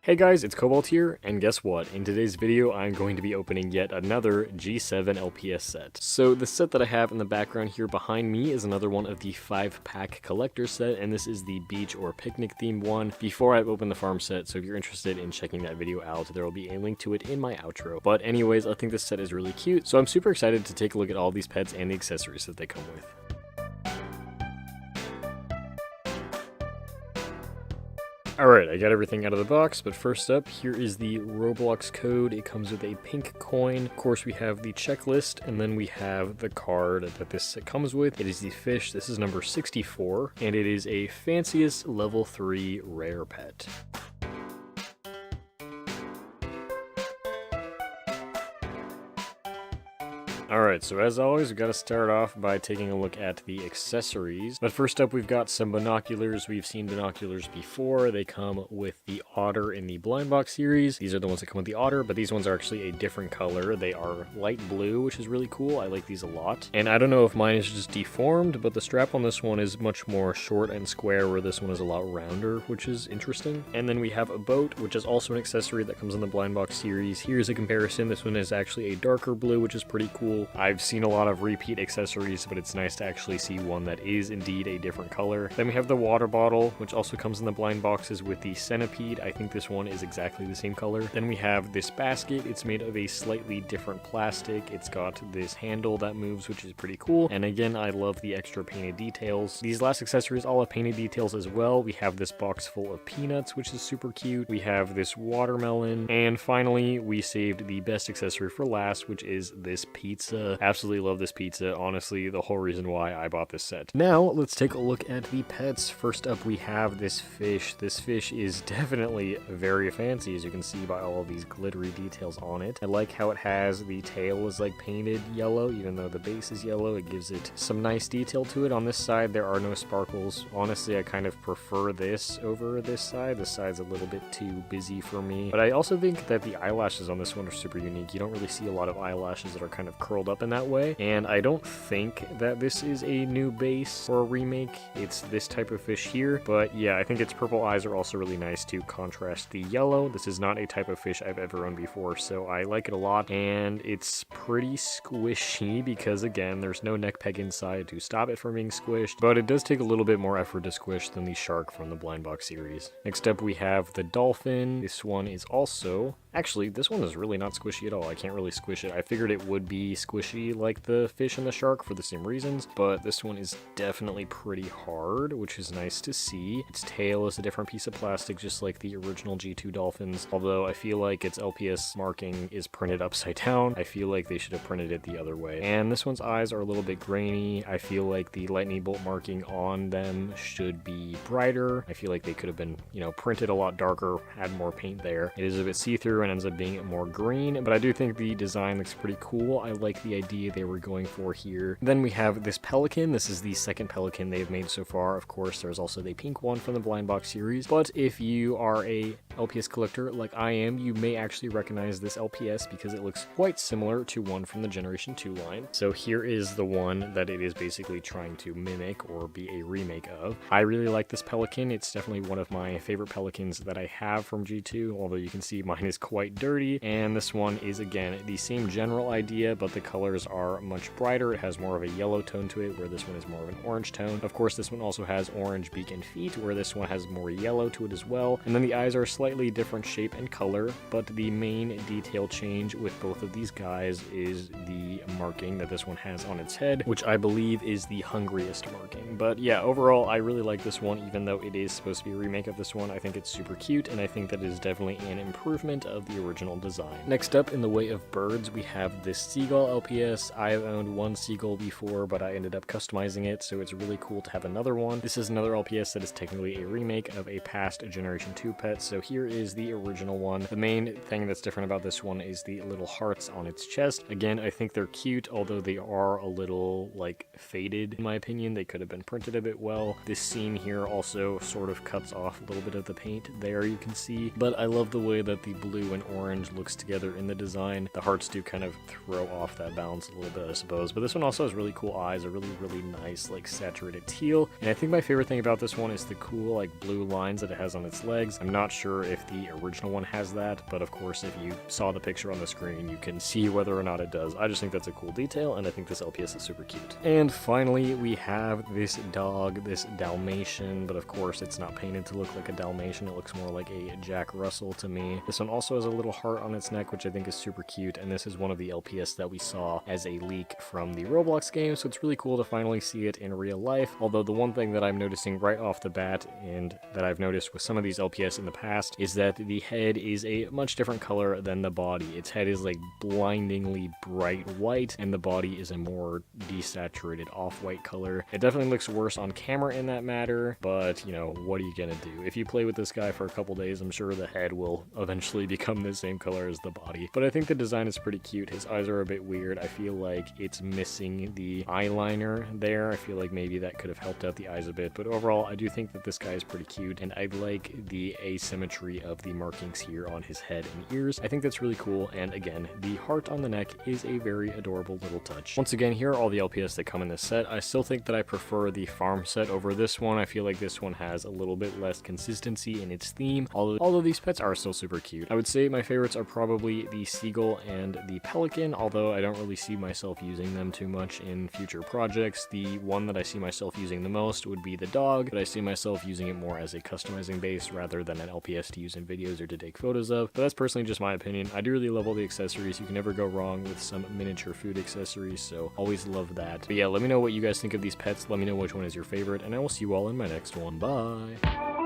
Hey guys, it's Cobalt here, and guess what? In today's video, I'm going to be opening yet another G7 LPS set. So the set that I have in the background here behind me is another one of the 5-pack collector set, and this is the beach or picnic themed one before I've opened the farm set, so if you're interested in checking that video out, there will be a link to it in my outro. But anyways, I think this set is really cute, so I'm super excited to take a look at all these pets and the accessories that they come with. Alright, I got everything out of the box, but first up, here is the Roblox Code. It comes with a pink coin. Of course, we have the checklist, and then we have the card that this set comes with. It is the fish. This is number 64, and it is a fanciest level 3 rare pet. Alright, so as always, we've got to start off by taking a look at the accessories. But first up, we've got some binoculars. We've seen binoculars before. They come with the otter in the blind box series. These are the ones that come with the otter, but these ones are actually a different color. They are light blue, which is really cool. I like these a lot. And I don't know if mine is just deformed, but the strap on this one is much more short and square, where this one is a lot rounder, which is interesting. And then we have a boat, which is also an accessory that comes in the blind box series. Here's a comparison. This one is actually a darker blue, which is pretty cool. I've seen a lot of repeat accessories, but it's nice to actually see one that is indeed a different color. Then we have the water bottle, which also comes in the blind boxes with the centipede. I think this one is exactly the same color. Then we have this basket. It's made of a slightly different plastic. It's got this handle that moves, which is pretty cool. And again, I love the extra painted details. These last accessories all have painted details as well. We have this box full of peanuts, which is super cute. We have this watermelon. And finally, we saved the best accessory for last, which is this pizza. Absolutely love this pizza. Honestly, the whole reason why I bought this set. Now, let's take a look at the pets. First up, we have this fish. This fish is definitely very fancy, as you can see by all of these glittery details on it. I like how it has the tail is like painted yellow, even though the base is yellow. It gives it some nice detail to it. On this side, there are no sparkles. Honestly, I kind of prefer this over this side. This side's a little bit too busy for me. But I also think that the eyelashes on this one are super unique. You don't really see a lot of eyelashes that are kind of curled up in that way, and I don't think that this is a new base or a remake. It's this type of fish here, but yeah, I think its purple eyes are also really nice to contrast the yellow. This is not a type of fish I've ever owned before, so I like it a lot, and it's pretty squishy because, again, there's no neck peg inside to stop it from being squished, but it does take a little bit more effort to squish than the shark from the blind box series. Next up, we have the dolphin. This one is also... Actually, this one is really not squishy at all. I can't really squish it. I figured it would be squishy like the fish and the shark for the same reasons, but this one is definitely pretty hard, which is nice to see. Its tail is a different piece of plastic, just like the original G2 dolphins, although I feel like its LPS marking is printed upside down. I feel like they should have printed it the other way. And this one's eyes are a little bit grainy. I feel like the lightning bolt marking on them should be brighter. I feel like they could have been, printed a lot darker, add more paint there. It is a bit see-through and ends up being more green, but I do think the design looks pretty cool. I like the idea they were going for here. Then we have this Pelican. This is the second Pelican they've made so far. Of course, there's also the pink one from the blind box series, but if you are a LPS collector like I am, you may actually recognize this LPS because it looks quite similar to one from the Generation 2 line. So here is the one that it is basically trying to mimic or be a remake of. I really like this Pelican. It's definitely one of my favorite Pelicans that I have from G2, although you can see mine is quite dirty, and this one is, again, the same general idea, but the colors are much brighter. It has more of a yellow tone to it, where this one is more of an orange tone. Of course, this one also has orange beak and feet, where this one has more yellow to it as well. And then the eyes are a slightly different shape and color, but the main detail change with both of these guys is the marking that this one has on its head, which I believe is the hungriest marking. But yeah, overall, I really like this one, even though it is supposed to be a remake of this one. I think it's super cute, and I think that it is definitely an improvement of the original design. Next up, in the way of birds, we have this Seagull LPS. I have owned one Seagull before, but I ended up customizing it, so it's really cool to have another one. This is another LPS that is technically a remake of a past Generation 2 pet, so here is the original one. The main thing that's different about this one is the little hearts on its chest. Again, I think they're cute, although they are a little, faded, in my opinion. They could have been printed a bit well. This seam here also sort of cuts off a little bit of the paint there, you can see, but I love the way that the blue blue and orange looks together in the design. The hearts do kind of throw off that balance a little bit, I suppose. But this one also has really cool eyes, a really, really nice, like, saturated teal. And I think my favorite thing about this one is the cool, like, blue lines that it has on its legs. I'm not sure if the original one has that, but of course, if you saw the picture on the screen, you can see whether or not it does. I just think that's a cool detail, and I think this LPS is super cute. And finally, we have this dog, this Dalmatian, but of course, it's not painted to look like a Dalmatian. It looks more like a Jack Russell to me. This one also has a little heart on its neck, which I think is super cute, and this is one of the LPS that we saw as a leak from the Roblox game, so it's really cool to finally see it in real life. Although the one thing that I'm noticing right off the bat, and that I've noticed with some of these LPS in the past, is that the head is a much different color than the body. Its head is like blindingly bright white, and the body is a more desaturated off-white color. It definitely looks worse on camera in that matter, but you know, what are you gonna do? If you play with this guy for a couple days, I'm sure the head will eventually become the same color as the body. But I think the design is pretty cute. His eyes are a bit weird. I feel like it's missing the eyeliner there. I feel like maybe that could have helped out the eyes a bit, but overall, I do think that this guy is pretty cute, and I like the asymmetry of the markings here on his head and ears. I think that's really cool, and again, the heart on the neck is a very adorable little touch. Once again, here are all the LPS that come in this set. I still think that I prefer the farm set over this one. I feel like this one has a little bit less consistency in its theme, although these pets are still super cute. I would say my favorites are probably the Seagull and the Pelican, although I don't really see myself using them too much in future projects. The one that I see myself using the most would be the dog, but I see myself using it more as a customizing base rather than an LPS to use in videos or to take photos of, but that's personally just my opinion. I do really love all the accessories. You can never go wrong with some miniature food accessories, so always love that. But yeah, let me know what you guys think of these pets. Let me know which one is your favorite, and I will see you all in my next one. Bye!